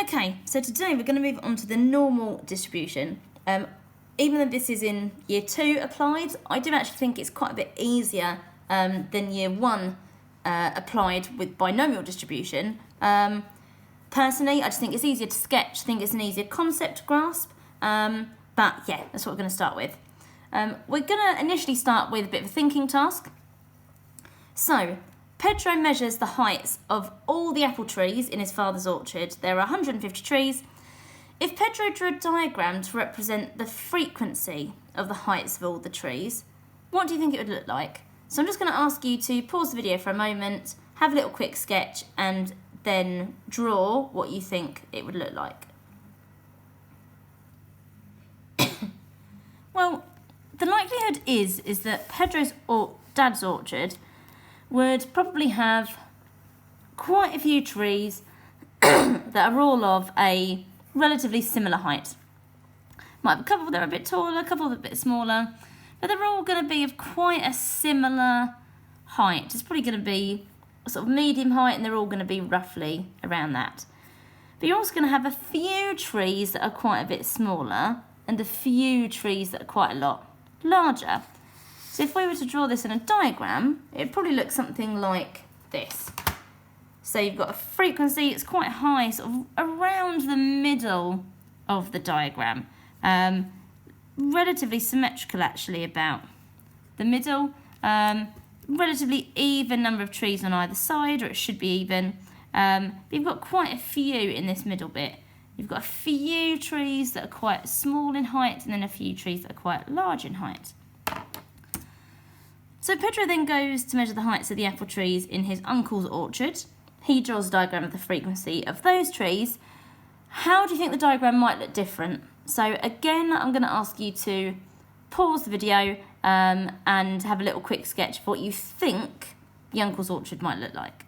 Okay, so today we're going to move on to the normal distribution. Even though this is in year 2 applied, I do actually think it's quite a bit easier than year 1 applied with binomial distribution. Personally, I just think it's easier to sketch, I think it's an easier concept to grasp, but yeah, that's what we're going to start with. We're going to initially start with a bit of a thinking task. So, Pedro measures the heights of all the apple trees in his father's orchard. There are 150 trees. If Pedro drew a diagram to represent the frequency of the heights of all the trees, what do you think it would look like? So I'm just going to ask you to pause the video for a moment, have a little quick sketch, and then draw what you think it would look like. Well, the likelihood is that Pedro's dad's orchard would probably have quite a few trees that are all of a relatively similar height. Might have a couple that are a bit taller, a couple that are a bit smaller, but they're all going to be of quite a similar height. It's probably going to be a sort of medium height, and they're all going to be roughly around that. But you're also going to have a few trees that are quite a bit smaller and a few trees that are quite a lot larger. So if we were to draw this in a diagram, it'd probably look something like this. So you've got a frequency, it's quite high, sort of around the middle of the diagram. Relatively symmetrical actually about the middle. Relatively even number of trees on either side, or it should be even. But you've got quite a few in this middle bit. You've got a few trees that are quite small in height, and then a few trees that are quite large in height. So Pedro then goes to measure the heights of the apple trees in his uncle's orchard. He draws a diagram of the frequency of those trees. How do you think the diagram might look different? So again, I'm going to ask you to pause the video and have a little quick sketch of what you think the uncle's orchard might look like.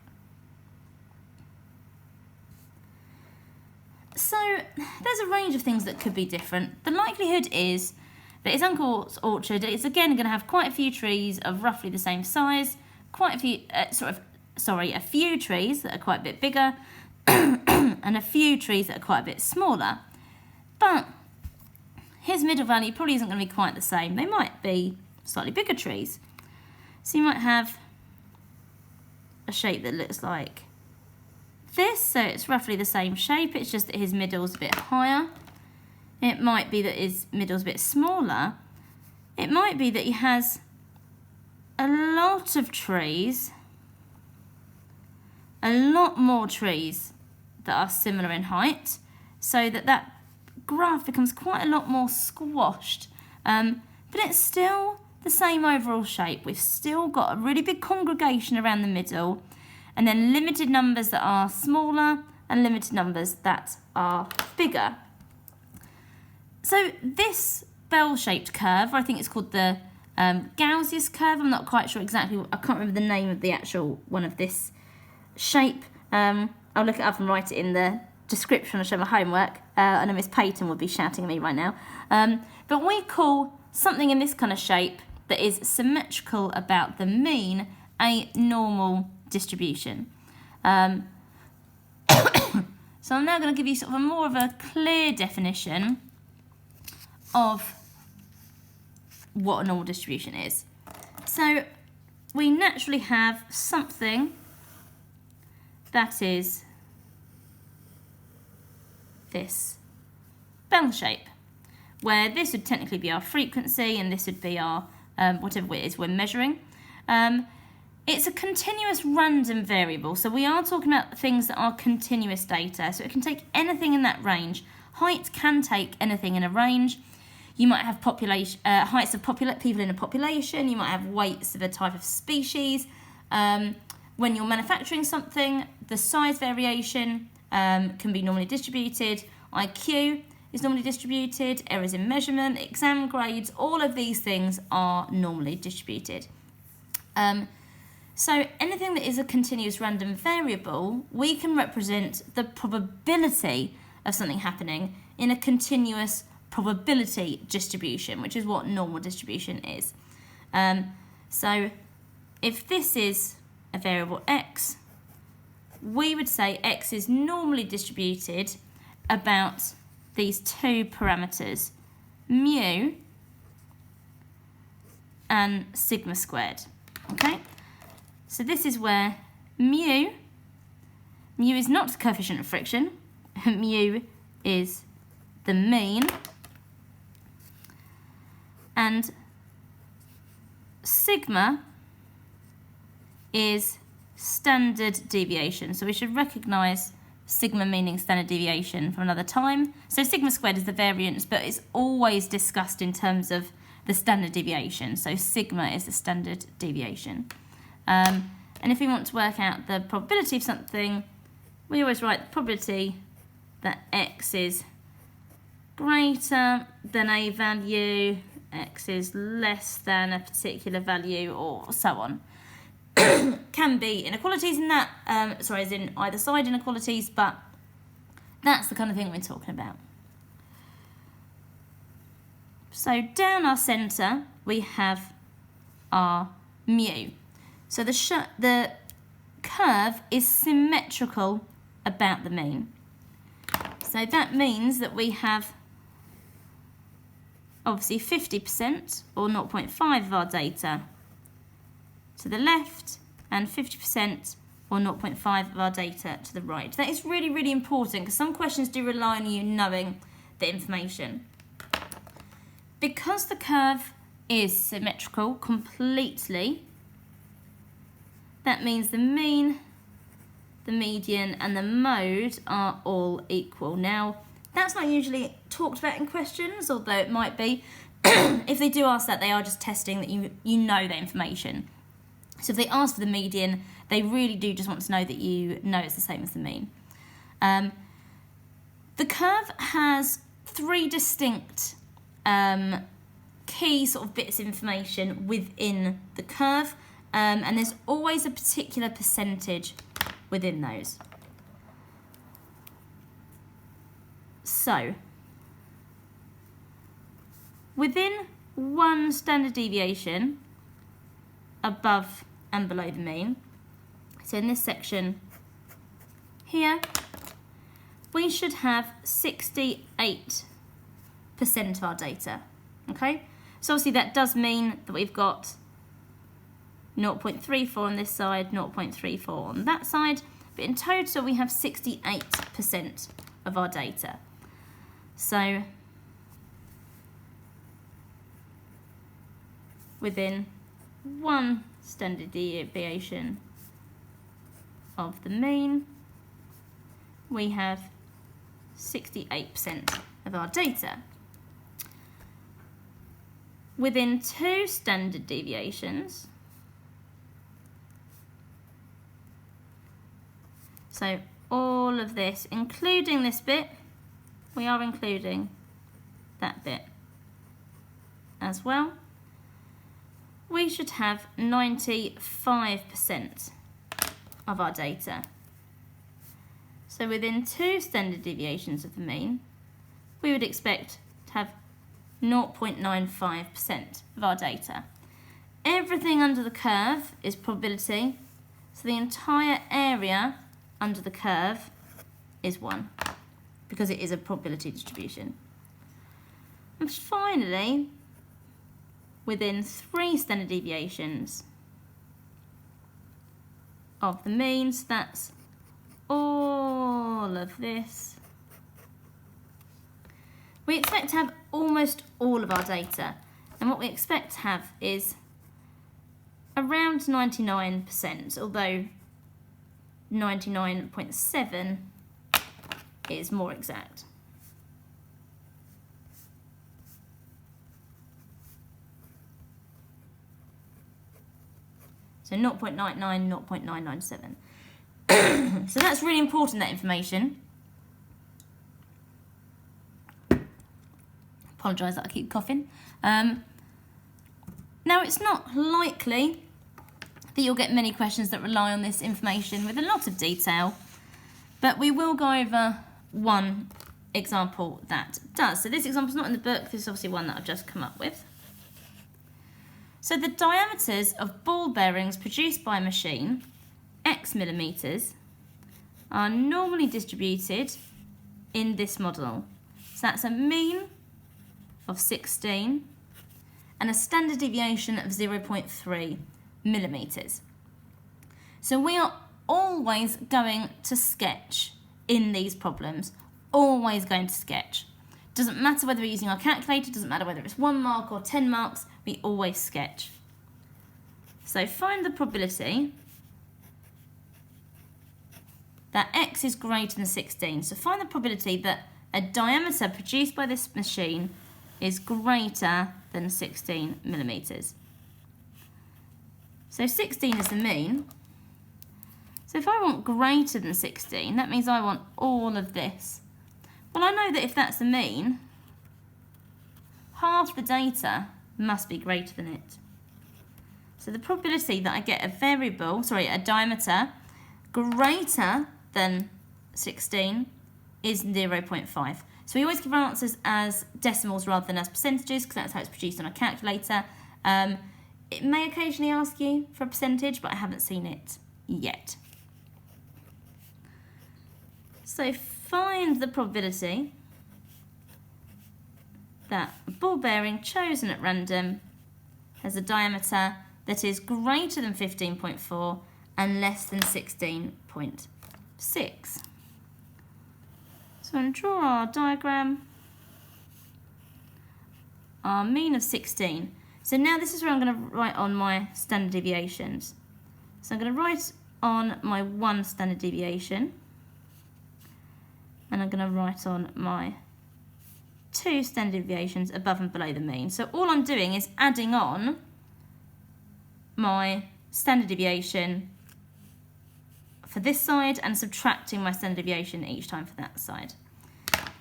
So there's a range of things that could be different. The likelihood is that his uncle's orchard is again going to have quite a few trees of roughly the same size, quite a few, a few trees that are quite a bit bigger, and a few trees that are quite a bit smaller. But his middle value probably isn't going to be quite the same. They might be slightly bigger trees. So you might have a shape that looks like this, so it's roughly the same shape, it's just that his middle's a bit higher. It might be that his middle's a bit smaller. It might be that he has a lot of trees, a lot more trees that are similar in height, so that graph becomes quite a lot more squashed. But it's still the same overall shape. We've still got a really big congregation around the middle, and then limited numbers that are smaller and limited numbers that are bigger. So this bell-shaped curve, I think it's called the Gaussian curve. I'm not quite sure exactly. I can't remember the name of the actual one of this shape. I'll look it up and write it in the description or show my homework. I know Miss Payton would be shouting at me right now. But we call something in this kind of shape that is symmetrical about the mean a normal distribution. So I'm now going to give you sort of a more of a clear definition of what a normal distribution is. So we naturally have something that is this bell shape, where this would technically be our frequency and this would be our whatever it is we're measuring. It's a continuous random variable, so we are talking about things that are continuous data, so it can take anything in that range. Height can take anything in a range. You might have population heights of people in a population. You might have weights of a type of species. When you're manufacturing something, the size variation can be normally distributed. IQ is normally distributed. Errors in measurement, exam grades, all of these things are normally distributed. So anything that is a continuous random variable, we can represent the probability of something happening in a continuous probability distribution, which is what normal distribution is. So if this is a variable x, we would say x is normally distributed about these two parameters, mu and sigma squared, okay? So this is where mu is not the coefficient of friction, mu is the mean, and sigma is standard deviation. So we should recognise sigma meaning standard deviation from another time. So sigma squared is the variance, but it's always discussed in terms of the standard deviation. So sigma is the standard deviation. And if we want to work out the probability of something, we always write the probability that x is greater than a value, x is less than a particular value, or so on. Can be inequalities in that, as in either side inequalities, but that's the kind of thing we're talking about. So down our centre, we have our mu. So the curve is symmetrical about the mean. So that means that we have obviously 50% or 0.5 of our data to the left and 50% or 0.5 of our data to the right. That is really, really important because some questions do rely on you knowing the information. Because the curve is symmetrical completely, that means the mean, the median and the mode are all equal. Now, that's not usually talked about in questions, although it might be. If they do ask that, they are just testing that you know the information. So if they ask for the median, they really do just want to know that you know it's the same as the mean. The curve has three distinct key sort of bits of information within the curve, and there's always a particular percentage within those. So, within one standard deviation above and below the mean, so in this section here, we should have 68% of our data, okay? So obviously that does mean that we've got 0.34 on this side, 0.34 on that side, but in total we have 68% of our data. So within one standard deviation of the mean, we have 68% of our data. Within two standard deviations, so all of this, including this bit, we are including that bit as well, we should have 95% of our data. So within two standard deviations of the mean, we would expect to have 0.95% of our data. Everything under the curve is probability, so the entire area under the curve is 1, because it is a probability distribution. And finally, within 3 standard deviations of the mean, so that's all of this, we expect to have almost all of our data, and what we expect to have is around 99%, although 99.7 is more exact. So 0.99, 0.997. So that's really important, that information. Apologise that I keep coughing. Now, it's not likely that you'll get many questions that rely on this information with a lot of detail, but we will go over one example that does. So this example's not in the book, this is obviously one that I've just come up with. So the diameters of ball bearings produced by a machine, x millimetres, are normally distributed in this model. So that's a mean of 16 and a standard deviation of 0.3 millimetres. So we are always going to sketch in these problems, always going to sketch. Doesn't matter whether we're using our calculator, doesn't matter whether it's 1 mark or 10 marks, we always sketch. So find the probability that x is greater than 16. So find the probability that a diameter produced by this machine is greater than 16 millimetres. So 16 is the mean. So if I want greater than 16, that means I want all of this. Well, I know that if that's the mean, half the data must be greater than it. So the probability that I get a diameter greater than 16 is 0.5. So we always give our answers as decimals rather than as percentages because that's how it's produced on a calculator. It may occasionally ask you for a percentage, but I haven't seen it yet. So find the probability that a ball bearing chosen at random has a diameter that is greater than 15.4 and less than 16.6. So I'm going to draw our diagram, our mean of 16. So now this is where I'm going to write on my standard deviations. So I'm going to write on my 1 standard deviation, and I'm going to write on my 2 standard deviations above and below the mean. So all I'm doing is adding on my standard deviation for this side and subtracting my standard deviation each time for that side.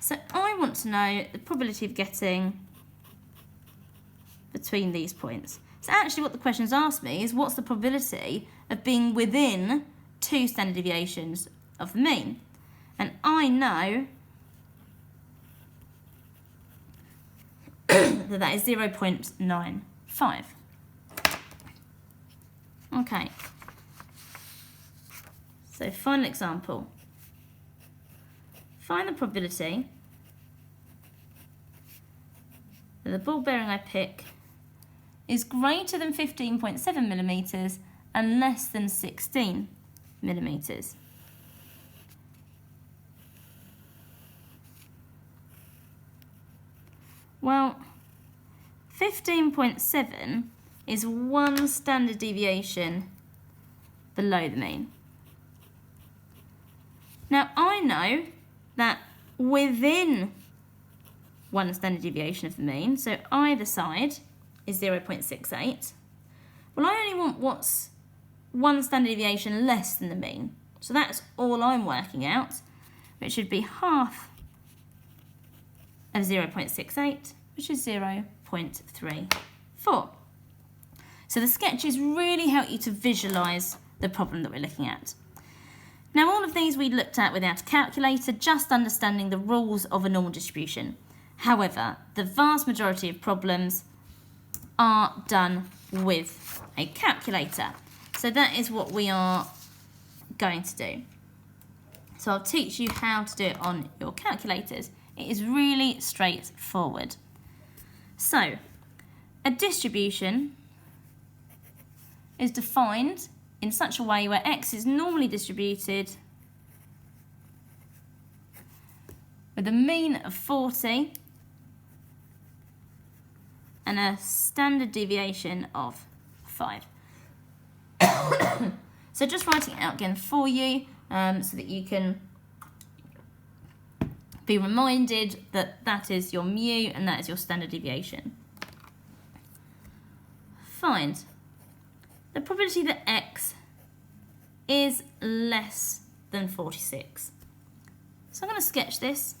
So I want to know the probability of getting between these points. So actually what the question's asked me is what's the probability of being within 2 standard deviations of the mean? And I know that is 0.95. Okay. So final example. Find the probability that the ball bearing I pick is greater than 15.7 millimetres and less than 16 millimetres. Well, 15.7 is 1 standard deviation below the mean. Now I know that within 1 standard deviation of the mean, so either side is 0.68, well I only want what's 1 standard deviation less than the mean. So that's all I'm working out, which should be half of 0.68, which is 0.34. So the sketches really help you to visualise the problem that we're looking at. Now all of these we looked at without a calculator, just understanding the rules of a normal distribution. However, the vast majority of problems are done with a calculator. So that is what we are going to do. So I'll teach you how to do it on your calculators. It is really straightforward. So, a distribution is defined in such a way where x is normally distributed with a mean of 40 and a standard deviation of 5. So just writing it out again for you so that you can be reminded that that is your mu and that is your standard deviation. Find the probability that x is less than 46. So I'm going to sketch this.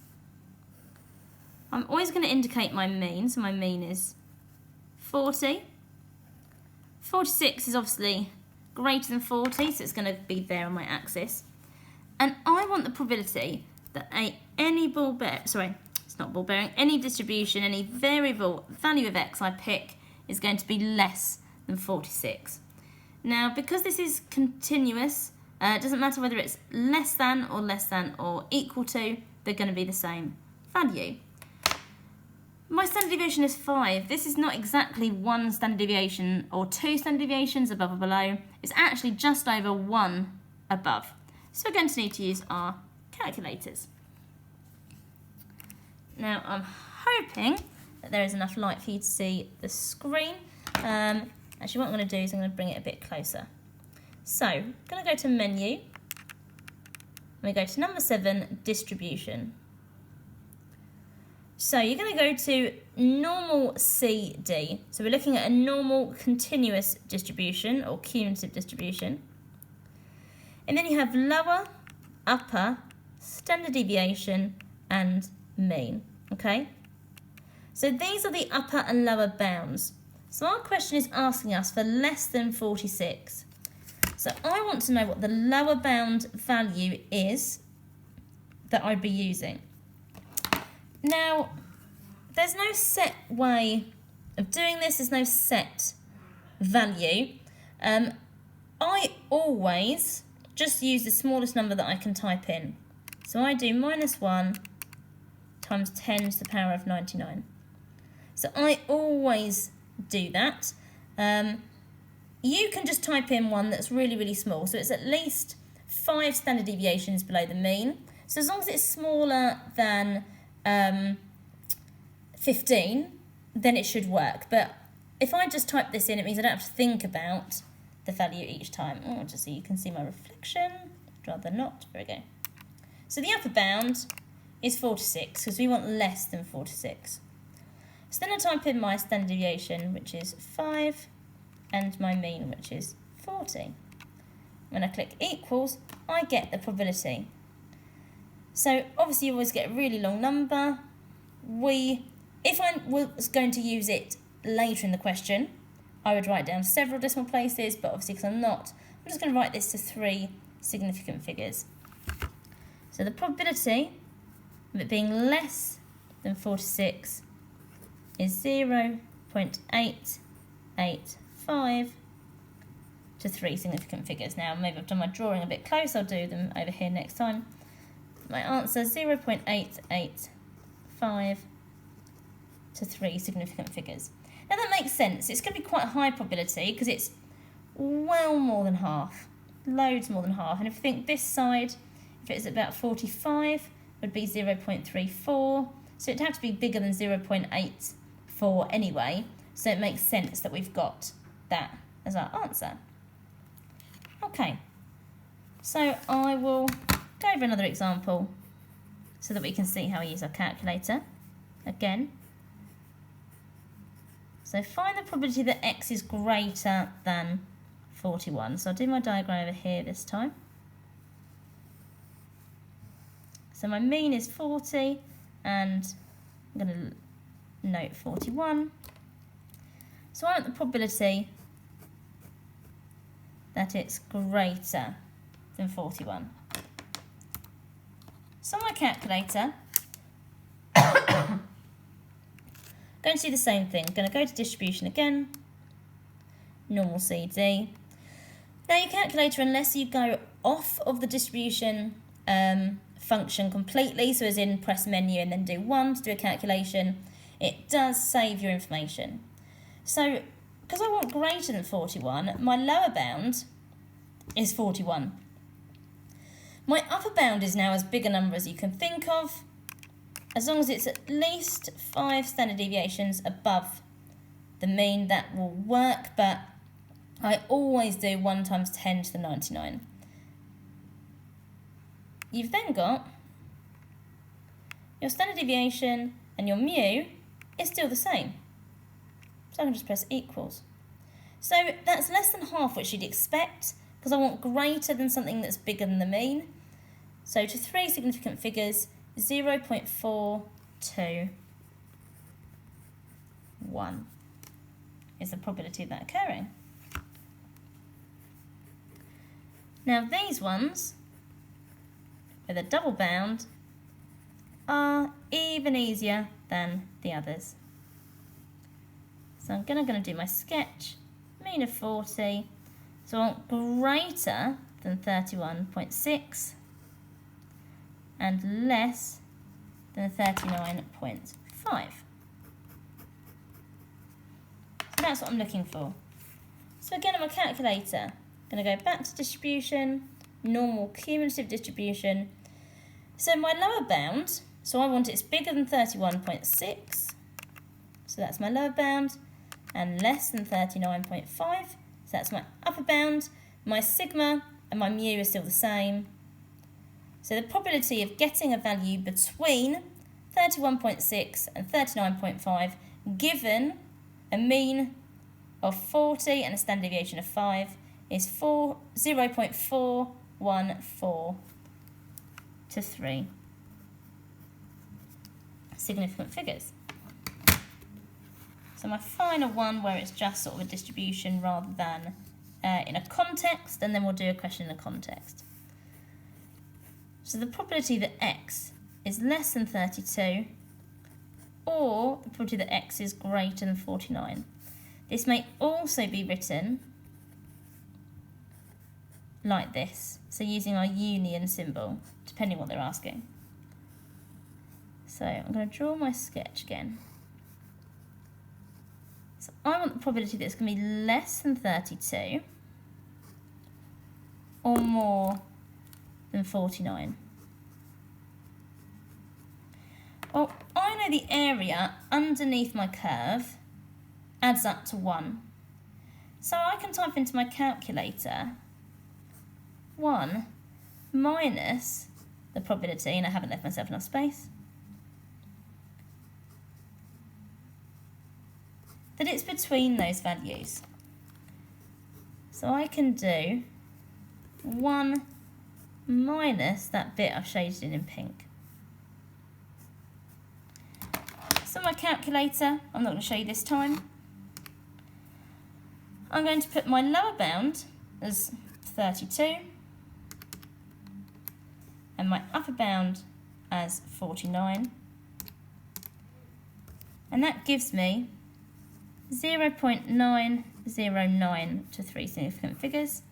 I'm always going to indicate my mean, so my mean is 40. 46 is obviously greater than 40, so it's going to be there on my axis. And I want the probability that any distribution, any variable value of x I pick is going to be less than 46. Now, because this is continuous, it doesn't matter whether it's less than or equal to, they're going to be the same value. My standard deviation is 5. This is not exactly 1 standard deviation or 2 standard deviations above or below. It's actually just over 1 above. So we're going to need to use our calculators. Now I'm hoping that there is enough light for you to see the screen. Actually what I'm going to do is I'm going to bring it a bit closer. So I'm going to go to menu. I'm going to go to number 7, distribution. So you're going to go to normal CD. So we're looking at a normal continuous distribution or cumulative distribution. And then you have lower, upper, standard deviation and mean. Okay? So these are the upper and lower bounds. So our question is asking us for less than 46. So I want to know what the lower bound value is that I'd be using. Now, there's no set way of doing this, there's no set value. I always just use the smallest number that I can type in. So I do -1 times 10 to the power of 99. So I always do that. You can just type in one that's really, really small. So it's at least 5 standard deviations below the mean. So as long as it's smaller than 15, then it should work. But if I just type this in, it means I don't have to think about the value each time. Oh, just so you can see my reflection. I'd rather not. There we go. So the upper bound is 46 because we want less than 46. So then I type in my standard deviation, which is 5, and my mean, which is 40. When I click equals, I get the probability. So obviously you always get a really long number. If I was going to use it later in the question, I would write down several decimal places, but obviously because I'm not, I'm just going to write this to 3 significant figures. So the probability of it being less than 46 is 0.885 to 3 significant figures. Now maybe I've done my drawing a bit close, I'll do them over here next time. My answer, 0.885 to 3 significant figures. Now that makes sense. It's going to be quite a high probability because it's well more than half, loads more than half. And if you think this side, if it's about 45, would be 0.34. So it'd have to be bigger than 0.84 anyway. So it makes sense that we've got that as our answer. Okay, so I will go over another example so that we can see how we use our calculator again. So find the probability that x is greater than 41. So I'll do my diagram over here this time. So my mean is 40 and I'm going to note 41. So I want the probability that it's greater than 41. So on my calculator, going to do the same thing. Going to go to distribution again, normal CD. Now your calculator, unless you go off of the distribution function completely, so as in press menu and then do 1 to do a calculation, it does save your information. So because I want greater than 41, my lower bound is 41. My upper bound is now as big a number as you can think of, as long as it's at least 5 standard deviations above the mean. That will work, but I always do 1 times 10 to the 99. You've then got your standard deviation and your mu is still the same. So I can just press equals. So that's less than half what you'd expect, because I want greater than something that's bigger than the mean. So to 3 significant figures, 0.421 is the probability of that occurring. Now these ones with a double bound are even easier than the others. So I'm going to do my sketch, mean of 40, so I want greater than 31.6 and less than 39.5. So that's what I'm looking for. So again, on my calculator, I'm going to go back to distribution, normal cumulative distribution. So my lower bound, so I want it's bigger than 31.6, so that's my lower bound, and less than 39.5, so that's my upper bound. My sigma and my mu are still the same. So the probability of getting a value between 31.6 and 39.5, given a mean of 40 and a standard deviation of 5, is 0.414 to 3 significant figures. So my final one, where it's just sort of a distribution rather than in a context, and then we'll do a question in a context. So the probability that x is less than 32, or the probability that x is greater than 49. This may also be written like this, so using our union symbol, depending what they're asking. So I'm going to draw my sketch again. So I want the probability that it's going to be less than 32 or more than 49. Well, I know the area underneath my curve adds up to 1. So I can type into my calculator 1 minus the probability, and I haven't left myself enough space, that it's between those values. So I can do 1 minus that bit I've shaded in pink. So my calculator, I'm not going to show you this time. I'm going to put my lower bound as 32 and my upper bound as 49. And that gives me 0.909 to 3 significant figures.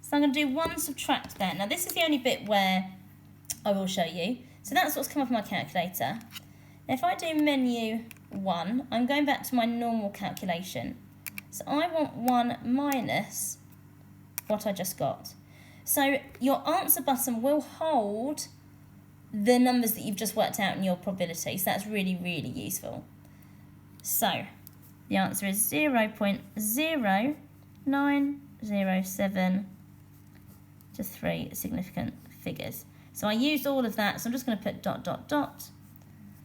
So I'm going to do 1 subtract that. Now this is the only bit where I will show you. So that's what's come off my calculator. Now if I do menu 1, I'm going back to my normal calculation. So I want 1 minus what I just got. So your answer button will hold the numbers that you've just worked out in your probability. So that's really, really useful. So the answer is 0.0907 to 3 significant figures. So I used all of that, so I'm just going to put ...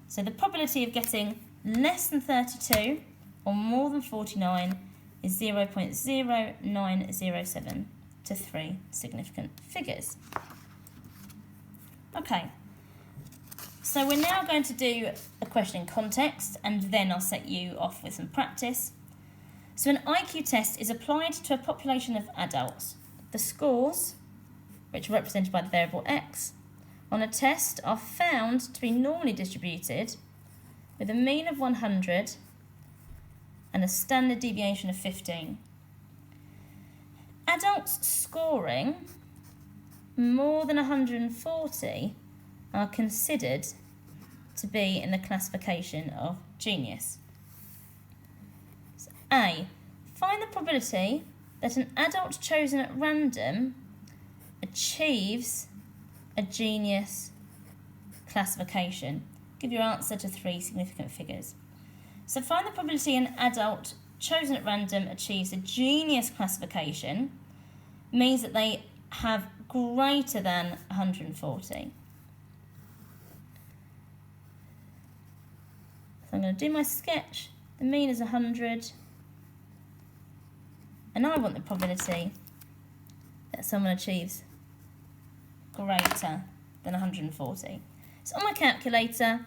So the probability of getting less than 32 or more than 49 is 0.0907 to 3 significant figures. Okay, so we're now going to do a question in context, and then I'll set you off with some practice. So an IQ test is applied to a population of adults. The scores, which are represented by the variable x, on a test are found to be normally distributed with a mean of 100 and a standard deviation of 15. Adults scoring more than 140 are considered to be in the classification of genius. So A, find the probability that an adult chosen at random achieves a genius classification. Give your answer to 3 significant figures. So find the probability an adult chosen at random achieves a genius classification means that they have greater than 140. So I'm going to do my sketch. The mean is 100. And I want the probability that someone achieves greater than 140. So on my calculator,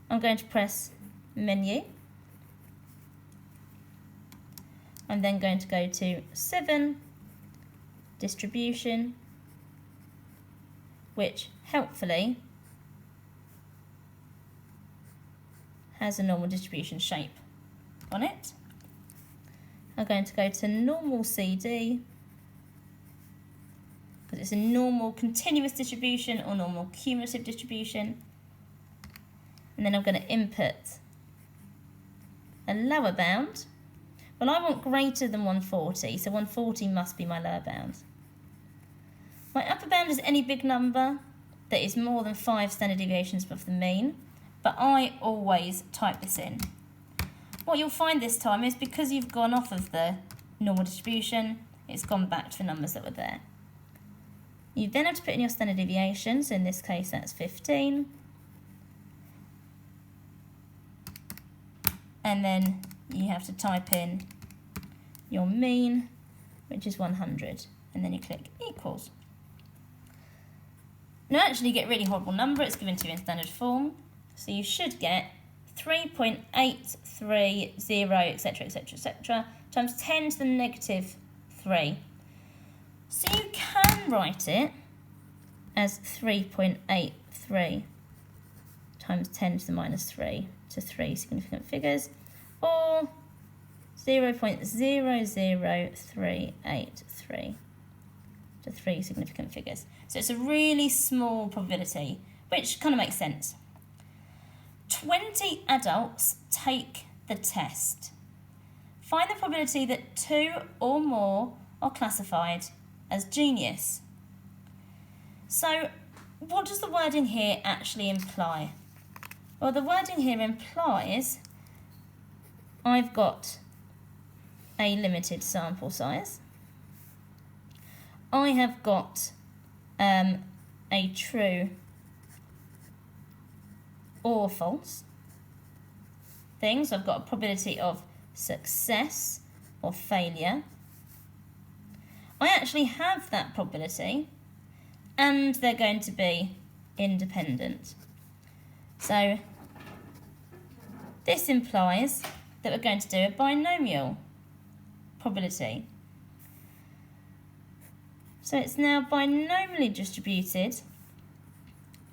I'm going to press menu. I'm then going to go to 7, distribution, which helpfully has a normal distribution shape on it. I'm going to go to normal CD, because it's a normal continuous distribution or normal cumulative distribution. and then I'm going to input a lower bound. Well, I want greater than 140, so 140 must be my lower bound. My upper bound is any big number that is more than 5 standard deviations above the mean, but I always type this in. What you'll find this time is because you've gone off of the normal distribution, it's gone back to the numbers that were there. You then have to put in your standard deviation, so in this case that's 15. And then you have to type in your mean, which is 100, and then you click equals. Now actually you get a really horrible number, it's given to you in standard form, so you should get 3.830, etc, etc, etc, times 10 to the negative 3. So you can write it as 3.83 times 10 to the minus 3 to 3 significant figures, or 0.00383 to 3 significant figures. So it's a really small probability, which kind of makes sense. 20 adults take the test. Find the probability that 2 or more are classified as genius. So what does the wording here actually imply? Well, the wording here implies I've got a limited sample size. I have got a true or false thing. So I've got a probability of success or failure. I actually have that probability, and they're going to be independent. So this implies that we're going to do a binomial probability. So it's now binomially distributed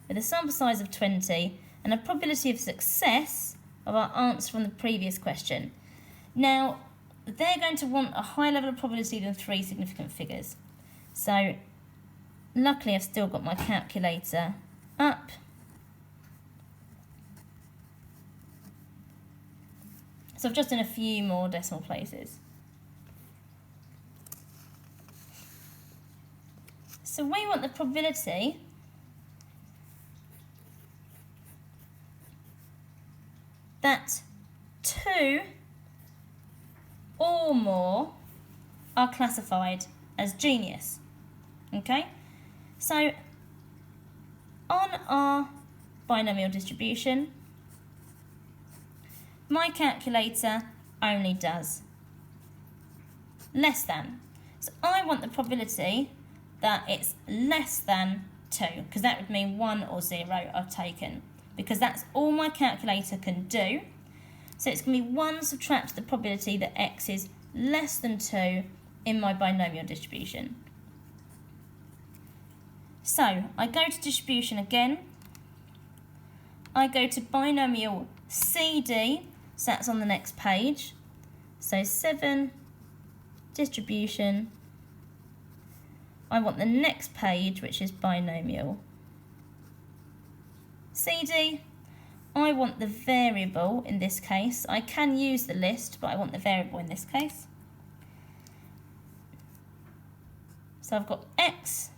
with a sample size of 20 and a probability of success of our answer from the previous question. Now, they're going to want a higher level of probability than 3 significant figures. So luckily I've still got my calculator up. So I've just done a few more decimal places. So we want the probability that 2 or more are classified as genius. Okay? So on our binomial distribution, my calculator only does less than. So I want the probability that it's less than 2, because that would mean 1 or 0 are taken, because that's all my calculator can do. So it's going to be 1 subtract the probability that x is less than 2 in my binomial distribution. So I go to distribution again. I go to binomial CD, so that's on the next page. So 7, distribution. I want the next page, which is binomial CD. I want the variable in this case. I can use the list, but I want the variable in this case. So I've got x,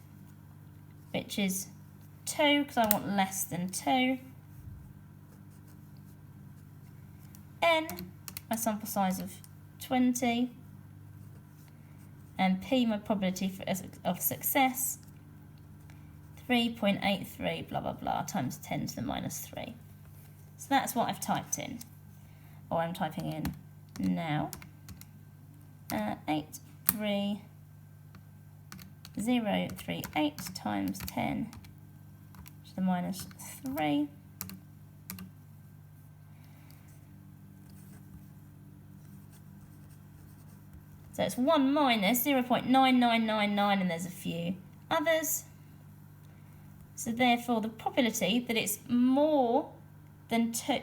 which is 2, because I want less than 2. N, my sample size of 20. And P, my probability of success, 3.83 blah blah blah times 10 to the minus 3. So that's what I've typed in, or I'm typing in now. 83038 times 10 to the minus 3. So it's 1 minus 0.9999, and there's a few others. So therefore the probability that it's more than 2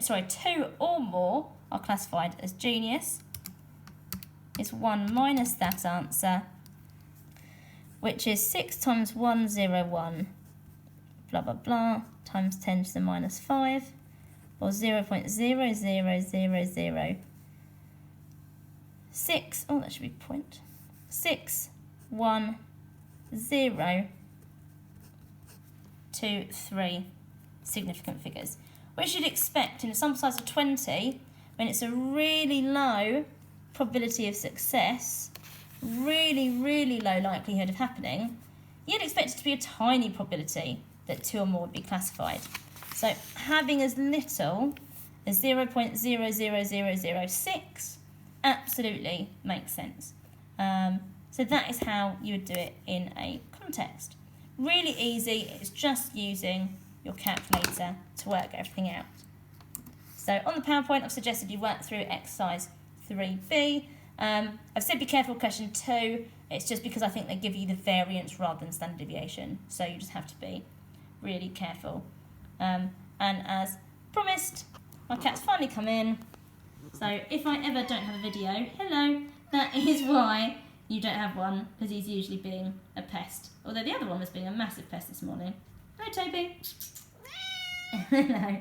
or more are classified as genius is 1 minus that answer, which is 6 times 101 blah blah blah times 10 to the minus 5, or 0.00006, oh that should be 0.61023 significant figures, which you'd expect in a sample size of 20, when it's a really low probability of success, really low likelihood of happening, you'd expect it to be a tiny probability that 2 or more would be classified. So having as little as 0.00006 absolutely makes sense. So that is how you would do it in a context. Really easy, it's just using your calculator to work everything out. So on the PowerPoint, I've suggested you work through exercise 3B. I've said be careful with question 2. It's just because I think they give you the variance rather than standard deviation. So you just have to be really careful. And as promised, my cat's finally come in. So if I ever don't have a video, hello, that is why you don't have one, because he's usually being a pest. Although the other one was being a massive pest this morning. Hello, Toby. Hello.